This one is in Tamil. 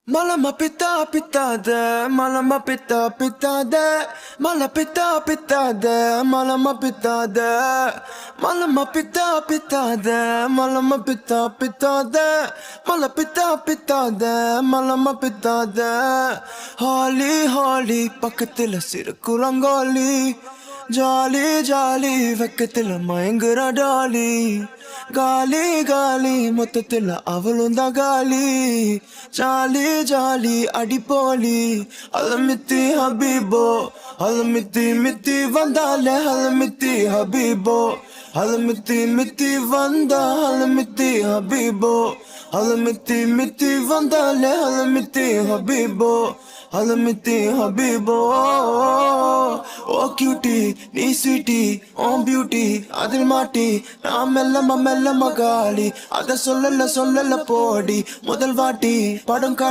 Malama pita pita de, malama pita pita de, mala pita pita de, malama pita de, malama pita pita de, malama pita pita de, mala pita pita de, malama pita de. Holly holly பக்கத்துல சிறுக்கு ரங்கோலி ஜாலி ஜாலி வெக்கத்துல மயங்குற டாலி காலி காலி மொத்தத்துல அவளும் தான் காலி ஜாலி ஜாலி அடிப்போலி அலமித்தி ஹபீபோ அலமித்தி மித்தி வந்தாலே அலமித்தி ஹபீபோ அலமித்தி மித்தி வந்தா அலமித்தி ஹபீபோ அலமித்தி மித்தி வந்தாலே அலமித்தி ஹபீபோ அலமித்தி ஹபீபோ ஓ கியூட்டி நீ ஸ்வீட்டி ஓம் பியூட்டி அதில் மாட்டி நான் மெல்லமா மெல்லமா காலி அத சொல்லல சொல்லல போடி முதல் வாட்டி படம்